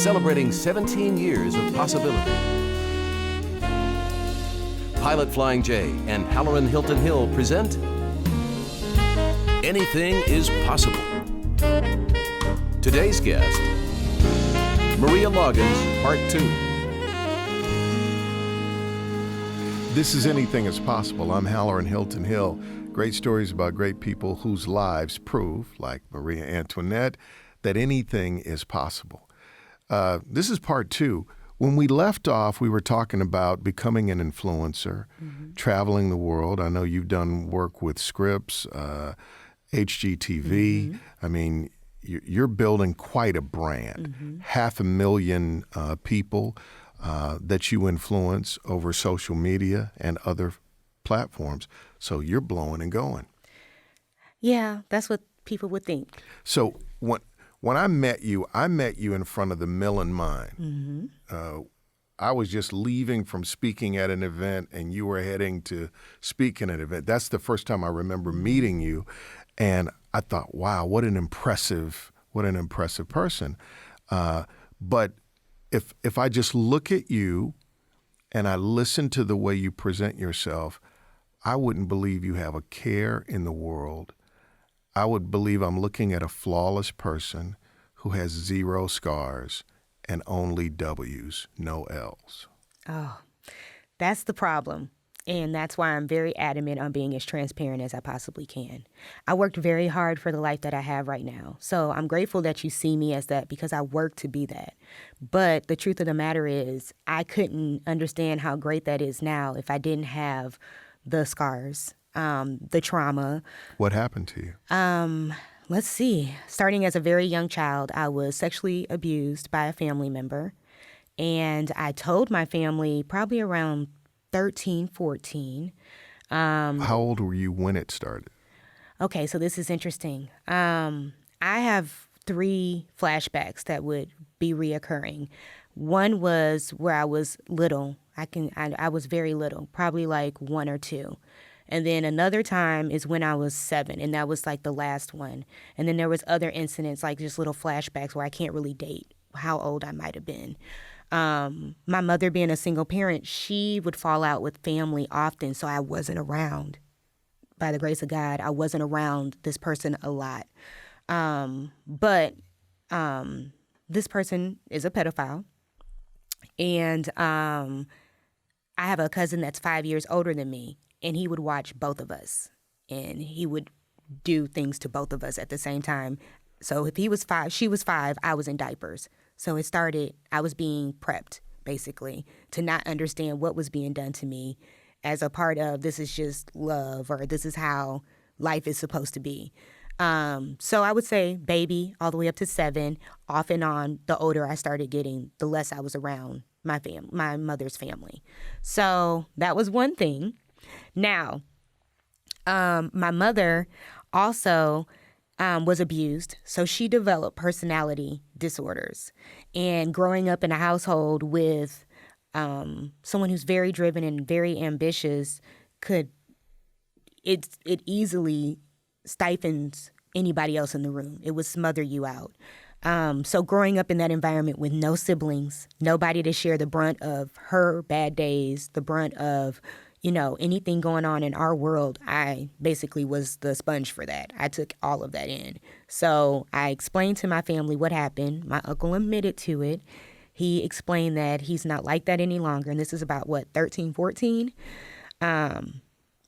celebrating 17 years of possibility. Pilot Flying J and Halloran Hilton Hill present Anything is Possible. Today's guest, Maria Loggins, Part 2. This is Anything is Possible. I'm Halloran Hilton Hill. Great stories about great people whose lives prove, like Maria Antoinette, that anything is possible. This is Part 2. When we left off, we were talking about becoming an influencer, traveling the world. I know you've done work with Scripps, HGTV. I mean, you're building quite a brand. 500,000 people that you influence over social media and other platforms. So you're blowing and going. Yeah, that's what people would think. So when I met you in front of the Mill and Mine. I was just leaving from speaking at an event, and you were heading to speak in an event. That's the first time I remember meeting you, and I thought, wow, what an impressive person. But if I just look at you and I listen to the way you present yourself, I wouldn't believe you have a care in the world. I would believe I'm looking at a flawless person who has 0 scars and only W's, no L's. Oh, that's the problem. And that's why I'm very adamant on being as transparent as I possibly can. I worked very hard for the life that I have right now. So I'm grateful that you see me as that because I worked to be that. But the truth of the matter is I couldn't understand how great that is now if I didn't have the scars, the trauma. What happened to you? Let's see. Starting as a very young child, I was sexually abused by a family member. And I told my family probably around 13, 14. How old were you when it started? Okay, so this is interesting. I have 3 flashbacks that would be reoccurring. One was where I was little. I was very little, probably like 1 or 2. And then another time is when I was 7, and that was like the last one. And then there was other incidents, like just little flashbacks where I can't really date how old I might have been. My mother being a single parent, she would fall out with family often, so I wasn't around. By the grace of God, I wasn't around this person a lot. But this person is a pedophile. And I have a cousin that's 5 years older than me, and he would watch both of us, and he would do things to both of us at the same time. So if he was 5, she was 5, I was in diapers. So it started, I was being prepped, basically, to not understand what was being done to me as a part of this is just love or this is how life is supposed to be. So I would say baby all the way up to 7, off and on. The older I started getting, the less I was around my mother's family. So that was one thing. Now, my mother also was abused, so she developed personality disorders. And growing up in a household with someone who's very driven and very ambitious, it easily stifles anybody else in the room. It would smother you out. So growing up in that environment with no siblings, nobody to share the brunt of her bad days, the brunt of anything going on in our world, I basically was the sponge for that. I took all of that in. So I explained to my family what happened. My uncle admitted to it. He explained that he's not like that any longer. And this is about, 13, 14? And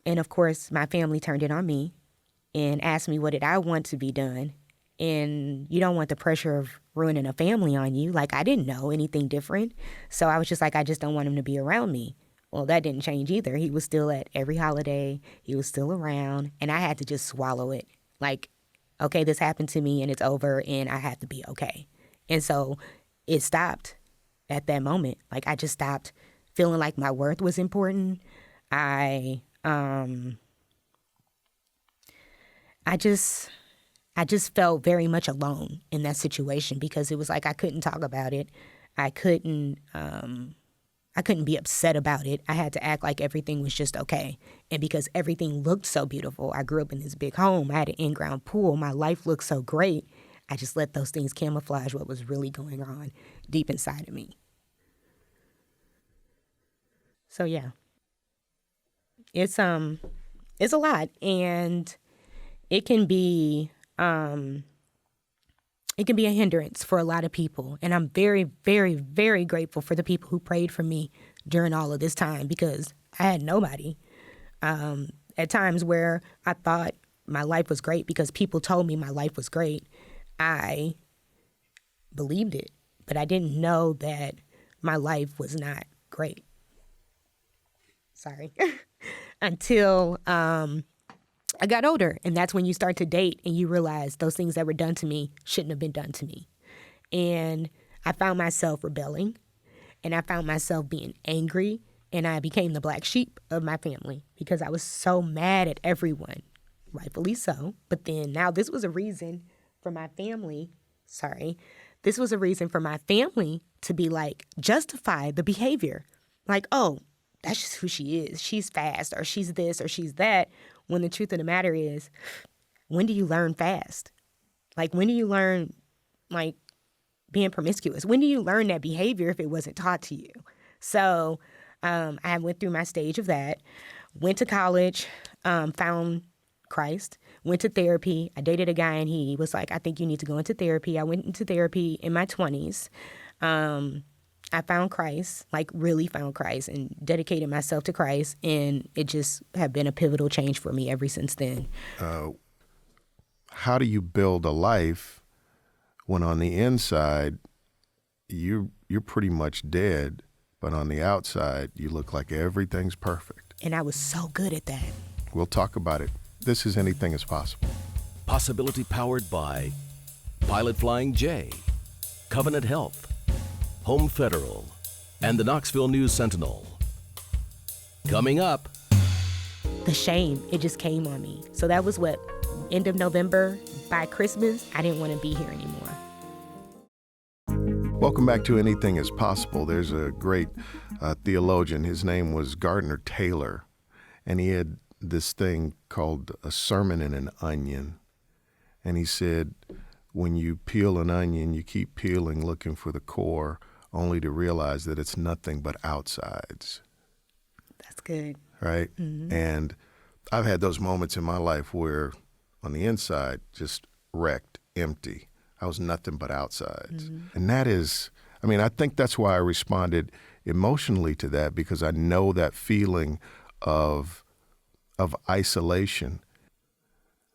of course, my family turned it on me and asked me what did I want to be done. And you don't want the pressure of ruining a family on you. Like, I didn't know anything different. So I was just like, I just don't want him to be around me. Well, that didn't change either. He was still at every holiday. He was still around. And I had to just swallow it. Like, okay, this happened to me and it's over and I have to be okay. And so it stopped at that moment. Like, I just stopped feeling like my worth was important. I just felt very much alone in that situation because it was like I couldn't talk about it. I couldn't be upset about it. I had to act like everything was just okay. And because everything looked so beautiful, I grew up in this big home. I had an in-ground pool. My life looked so great. I just let those things camouflage what was really going on deep inside of me. So yeah, it's a lot, and it can be a hindrance for a lot of people. And I'm very, very, very grateful for the people who prayed for me during all of this time, because I had nobody. At times where I thought my life was great because people told me my life was great, I believed it, but I didn't know that my life was not great. Sorry. Until I got older, and that's when you start to date and you realize those things that were done to me shouldn't have been done to me. And I found myself rebelling, and I found myself being angry, and I became the black sheep of my family because I was so mad at everyone, rightfully so. But then now this was a reason for my family, this was a reason for my family to be like, justify the behavior. Like, oh, that's just who she is. She's fast, or she's this, or she's that. When the truth of the matter is, when do you learn fast? Like, when do you learn, like, being promiscuous? When do you learn that behavior if it wasn't taught to you? So I went through my stage of that, went to college, found Christ, went to therapy. I dated a guy, and he was like, I think you need to go into therapy. I went into therapy in my 20s. I found Christ, like really found Christ, and dedicated myself to Christ, and it just have been a pivotal change for me ever since then. How do you build a life when on the inside you're pretty much dead, but on the outside you look like everything's perfect? And I was so good at that. We'll talk about it. This is Anything is Possible. Possibility powered by Pilot Flying J, Covenant Health, Home Federal, and the Knoxville News Sentinel. Coming up, the shame, it just came on me. So that was what, end of November. By Christmas, I didn't want to be here anymore. Welcome back to Anything is Possible. There's a great theologian. His name was Gardner Taylor, and he had this thing called a sermon in an onion. And he said, when you peel an onion, you keep peeling, looking for the core, only to realize that it's nothing but outsides. That's good. Right? Mm-hmm. And I've had those moments in my life where on the inside, just wrecked, empty. I was nothing but outsides. Mm-hmm. And that is, I think that's why I responded emotionally to that, because I know that feeling of isolation.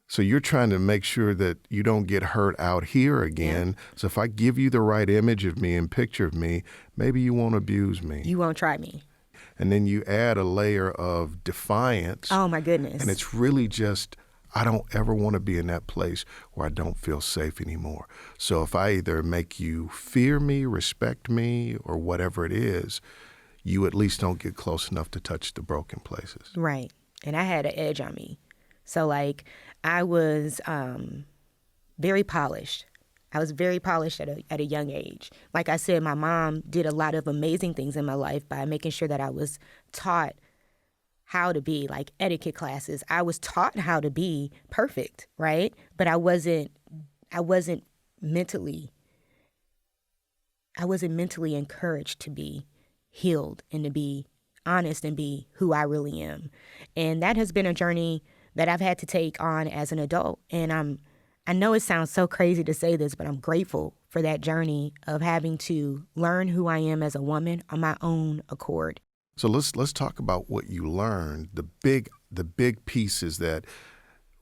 So you're trying to make sure that you don't get hurt out here again. Yeah. So if I give you the right image of me and picture of me, maybe you won't abuse me. You won't try me. And then you add a layer of defiance. Oh, my goodness. And it's really just, I don't ever want to be in that place where I don't feel safe anymore. So if I either make you fear me, respect me, or whatever it is, you at least don't get close enough to touch the broken places. Right. And I had an edge on me. So, like, I was very polished. I was very polished at a young age. Like I said, my mom did a lot of amazing things in my life by making sure that I was taught how to be, like etiquette classes. I was taught how to be perfect, right? But I wasn't mentally encouraged to be healed and to be honest and be who I really am. And that has been a journey that I've had to take on as an adult. And I know it sounds so crazy to say this, but I'm grateful for that journey of having to learn who I am as a woman on my own accord. So let's talk about what you learned, the big pieces that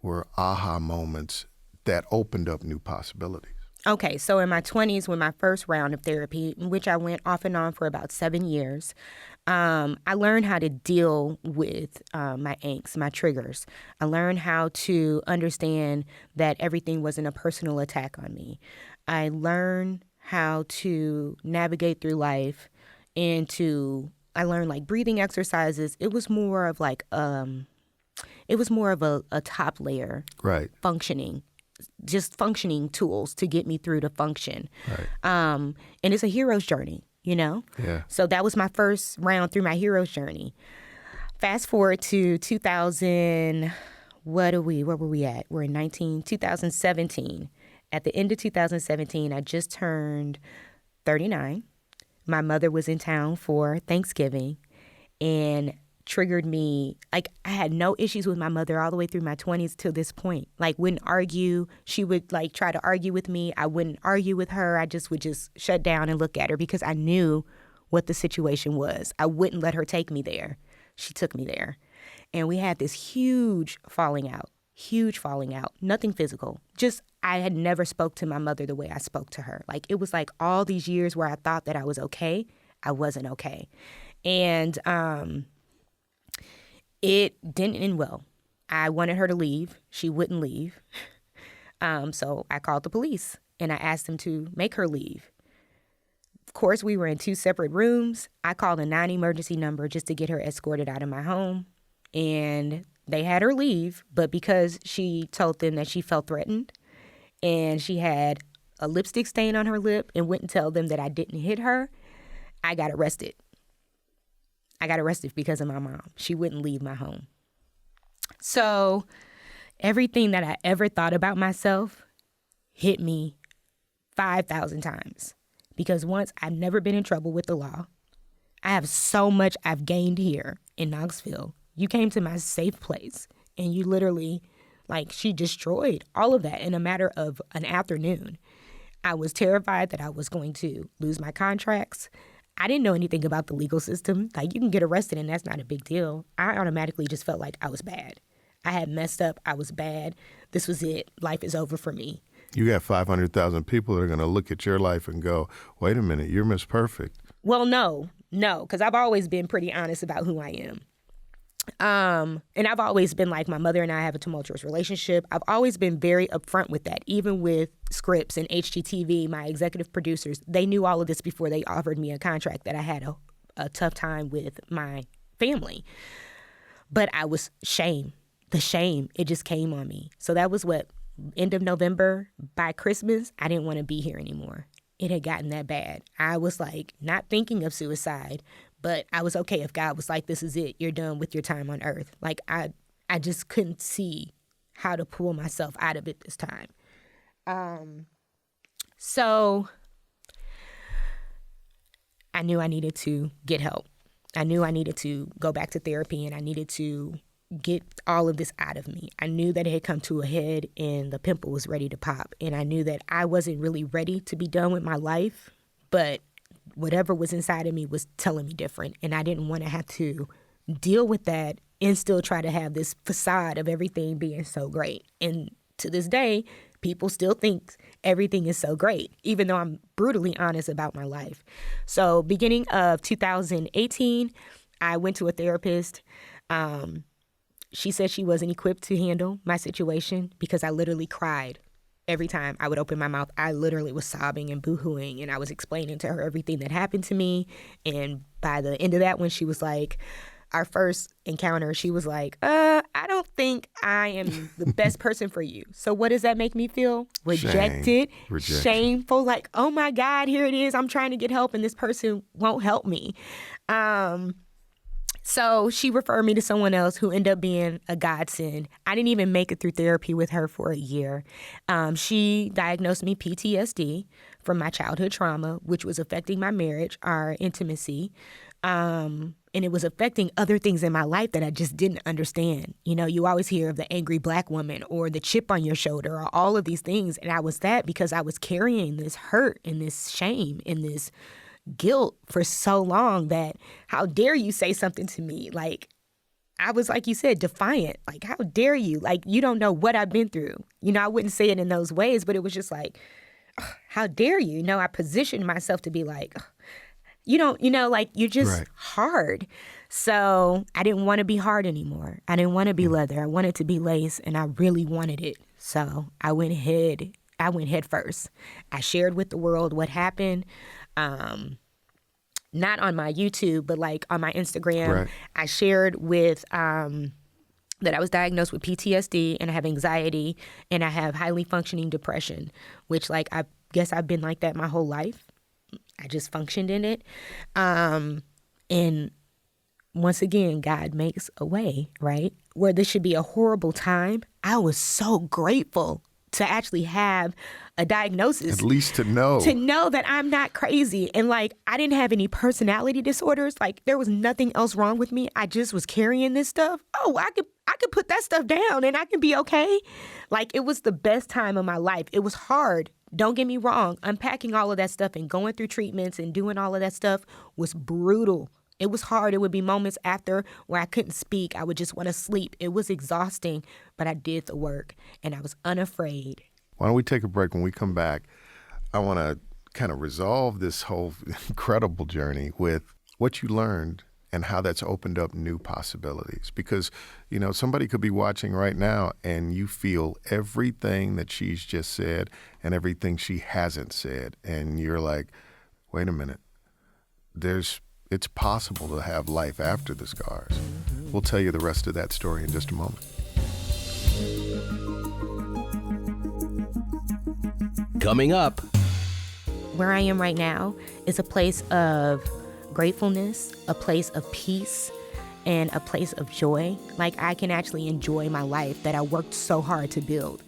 were aha moments that opened up new possibilities. Okay, so in my 20s, when my first round of therapy, in which I went off and on for about 7 years, I learned how to deal with my angst, my triggers. I learned how to understand that everything wasn't a personal attack on me. I learned how to navigate through life, and I learned like breathing exercises. It was more of like a top layer, right, functioning tools to get me through to function. Right. And it's a hero's journey, you know? Yeah. So that was my first round through my hero's journey. Fast forward to 2000, where were we at? We're in 2017. at the end of 2017, I just turned 39. My mother was in town for Thanksgiving and triggered me. Like, I had no issues with my mother all the way through my 20s till this point. Like, wouldn't argue. She would like try to argue with me. I wouldn't argue with her. I just would just shut down and look at her because I knew what the situation was. I wouldn't let her take me there. She took me there. And we had this huge falling out. Nothing physical. Just I had never spoke to my mother the way I spoke to her. Like, it was like all these years where I thought that I was okay, I wasn't okay. And it didn't end well. I wanted her to leave. She wouldn't leave. So I called the police and I asked them to make her leave. Of course, we were in 2 separate rooms. I called a 9 emergency number just to get her escorted out of my home. And they had her leave, but because she told them that she felt threatened and she had a lipstick stain on her lip and wouldn't tell them that I didn't hit her, I got arrested. I got arrested because of my mom. She wouldn't leave my home. So everything that I ever thought about myself hit me 5,000 times. Because once, I've never been in trouble with the law. I have so much I've gained here in Knoxville. You came to my safe place and you literally, like, she destroyed all of that in a matter of an afternoon. I was terrified that I was going to lose my contracts. I didn't know anything about the legal system. Like, you can get arrested and that's not a big deal. I automatically just felt like I was bad. I had messed up. I was bad. This was it. Life is over for me. You got 500,000 people that are going to look at your life and go, wait a minute, you're Miss Perfect. Well, no, because I've always been pretty honest about who I am. And I've always been like, my mother and I have a tumultuous relationship. I've always been very upfront with that, even with Scripps and HGTV, my executive producers. They knew all of this before they offered me a contract, that I had a tough time with my family. But I was the shame, it just came on me. So that was end of November. By Christmas, I didn't want to be here anymore. It had gotten that bad. I was like, not thinking of suicide, but I was okay if God was like, this is it. You're done with your time on earth. Like, I just couldn't see how to pull myself out of it this time. So I knew I needed to get help. I knew I needed to go back to therapy and I needed to get all of this out of me. I knew that it had come to a head and the pimple was ready to pop. And I knew that I wasn't really ready to be done with my life, but whatever was inside of me was telling me different. And I didn't want to have to deal with that and still try to have this facade of everything being so great. And to this day, people still think everything is so great, even though I'm brutally honest about my life. So beginning of 2018, I went to a therapist. She said she wasn't equipped to handle my situation because I literally cried. Every time I would open my mouth, I literally was sobbing and boohooing, and I was explaining to her everything that happened to me. And by the end of that, when she was like, our first encounter, she was like, I don't think I am the best person for you. So what does that make me feel? Rejected, shameful, like, oh my God, here it is. I'm trying to get help and this person won't help me. So she referred me to someone else who ended up being a godsend. I didn't even make it through therapy with her for a year. She diagnosed me PTSD from my childhood trauma, which was affecting my marriage, our intimacy. And it was affecting other things in my life that I just didn't understand. You know, you always hear of the angry Black woman or the chip on your shoulder or all of these things. And I was that because I was carrying this hurt and this shame and this guilt for so long that how dare you say something to me? Like, I was, like you said, defiant. Like, how dare you? Like, you don't know what I've been through. You know, I wouldn't say it in those ways, but it was just like, how dare you? You know, I positioned myself to be like, you don't, you know, like, you're just hard. So I didn't want to be hard anymore. I didn't want to be leather. I wanted to be lace, and I really wanted it. So I went head first. I shared with the world what happened. Not on my YouTube, but like on my Instagram. Right. I shared with that I was diagnosed with PTSD and I have anxiety and I have highly functioning depression, which, like, I guess I've been like that my whole life. I just functioned in it. And once again, God makes a way, right? Where this should be a horrible time, I was so grateful to actually have a diagnosis. At least to know. To know that I'm not crazy. And like, I didn't have any personality disorders. Like, there was nothing else wrong with me. I just was carrying this stuff. Oh, I could put that stuff down and I can be okay. Like, it was the best time of my life. It was hard. Don't get me wrong. Unpacking all of that stuff and going through treatments and doing all of that stuff was brutal. It was hard. It would be moments after where I couldn't speak. I would just want to sleep. It was exhausting, but I did the work and I was unafraid. Why don't we take a break? When we come back, I want to kind of resolve this whole incredible journey with what you learned and how that's opened up new possibilities. Because, you know, somebody could be watching right now and you feel everything that she's just said and everything she hasn't said. And you're like, wait a minute, it's possible to have life after the scars. We'll tell you the rest of that story in just a moment. Coming up. Where I am right now is a place of gratefulness, a place of peace, and a place of joy. Like, I can actually enjoy my life that I worked so hard to build.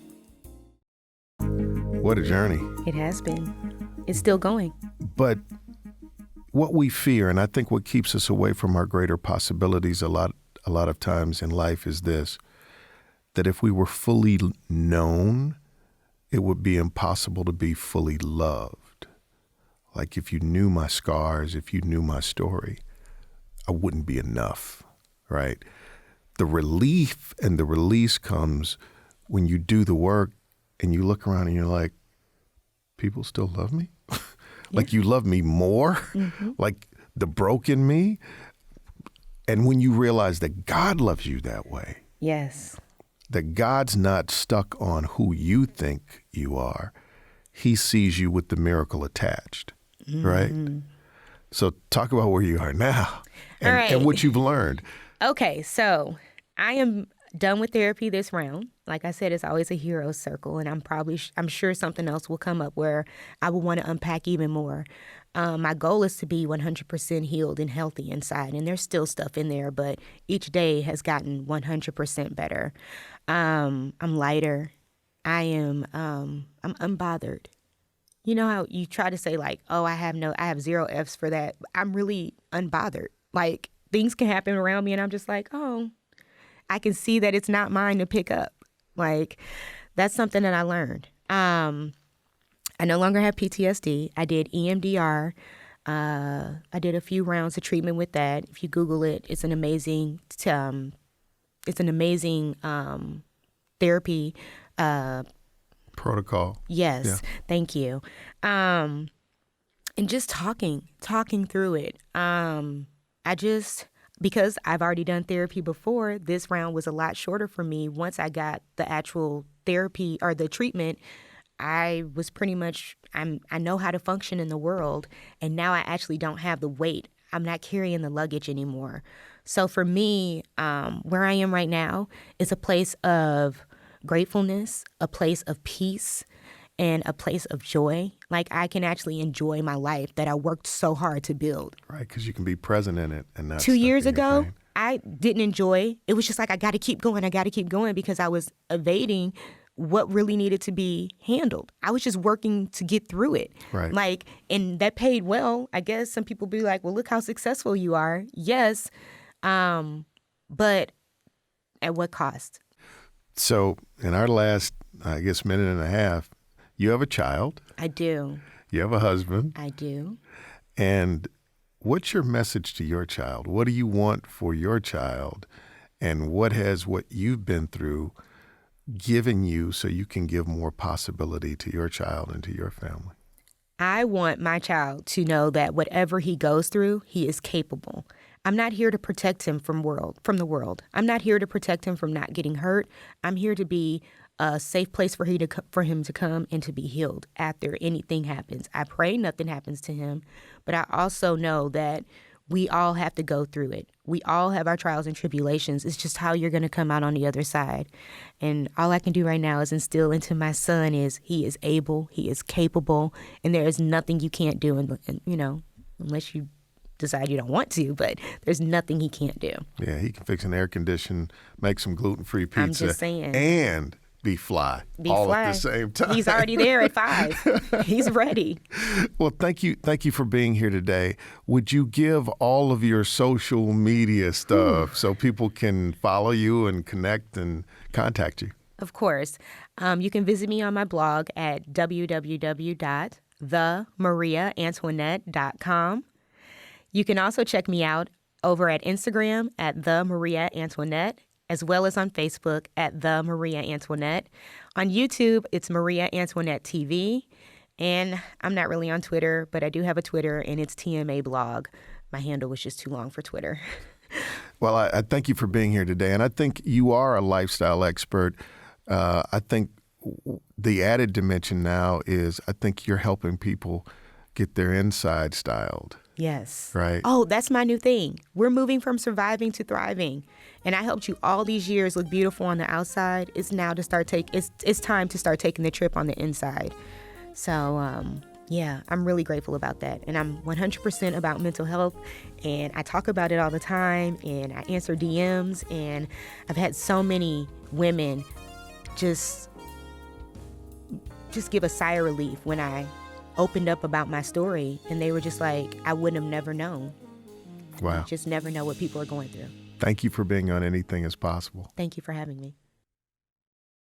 What a journey. It has been. It's still going. But what we fear, and I think what keeps us away from our greater possibilities a lot of times in life is this, that if we were fully known, it would be impossible to be fully loved. Like, if you knew my scars, if you knew my story, I wouldn't be enough, right? The relief and the release comes when you do the work and you look around and you're like, people still love me? Like, you love me more? Like the broken me? And when you realize that God loves you that way. Yes. That God's not stuck on who you think you are. He sees you with the miracle attached, right? So talk about where you are now and, All right. and what you've learned. Okay, so I am done with therapy this round. Like I said, it's always a hero circle, and I'm sure something else will come up where I will want to unpack even more. My goal is to be 100% healed and healthy inside, and there's still stuff in there, but each day has gotten 100% better. I'm lighter. I'm unbothered. You know how you try to say like, oh, I have 0 F's for that. I'm really unbothered. Like, things can happen around me and I'm just like, oh, I can see that it's not mine to pick up. Like, that's something that I learned. I no longer have PTSD. I did EMDR. I did a few rounds of treatment with that. If you Google it, it's an amazing therapy Protocol. Yes, Yeah. Thank you. And just talking through it. Because I've already done therapy before, this round was a lot shorter for me. Once I got the actual therapy or the treatment, I was pretty much, I know how to function in the world, and now I actually don't have the weight. I'm not carrying the luggage anymore. So for me, where I am right now is a place of gratefulness, a place of peace, and a place of joy. Like, I can actually enjoy my life that I worked so hard to build. Right, because you can be present in it and not 2 years stuck in your ago, pain. I didn't enjoy. It was just like, I got to keep going because I was evading what really needed to be handled. I was just working to get through it. Right. Like, and that paid well. I guess some people be like, well, look how successful you are. Yes. But at what cost? So in our last, I guess, minute and a half, you have a child. I do. You have a husband. I do. And what's your message to your child? What do you want for your child? And what has what you've been through given you so you can give more possibility to your child and to your family? I want my child to know that whatever he goes through, he is capable. I'm not here to protect him from the world. I'm not here to protect him from not getting hurt. I'm here to be a safe place for him to come and to be healed after anything happens. I pray nothing happens to him, but I also know that we all have to go through it. We all have our trials and tribulations. It's just how you're going to come out on the other side. And all I can do right now is instill into my son is he is able, he is capable, and there is nothing you can't do, and unless you decide you don't want to, but there's nothing he can't do. Yeah, he can fix an air condition, make some gluten-free pizza. I'm just saying. And be fly Be all fly. at the same time. He's already there at 5. He's ready. Well, thank you for being here today. Would you give all of your social media stuff so people can follow you and connect and contact you? Of course. You can visit me on my blog at www.themariaantoinette.com. You can also check me out over at Instagram at The Maria Antoinette, as well as on Facebook at The Maria Antoinette. On YouTube, it's Maria Antoinette TV. And I'm not really on Twitter, but I do have a Twitter, and it's TMA Blog. My handle was just too long for Twitter. Well, I thank you for being here today. And I think you are a lifestyle expert. I think the added dimension now is I think you're helping people get their inside styled. Yes. Right. Oh, that's my new thing. We're moving from surviving to thriving. And I helped you all these years look beautiful on the outside. It's now to start it's time to start taking the trip on the inside. So, yeah, I'm really grateful about that. And I'm 100% about mental health. And I talk about it all the time. And I answer DMs. And I've had so many women just give a sigh of relief when I opened up about my story, and they were just like, I wouldn't have never known. Wow. You just never know what people are going through. Thank you for being on Anything Is Possible. Thank you for having me.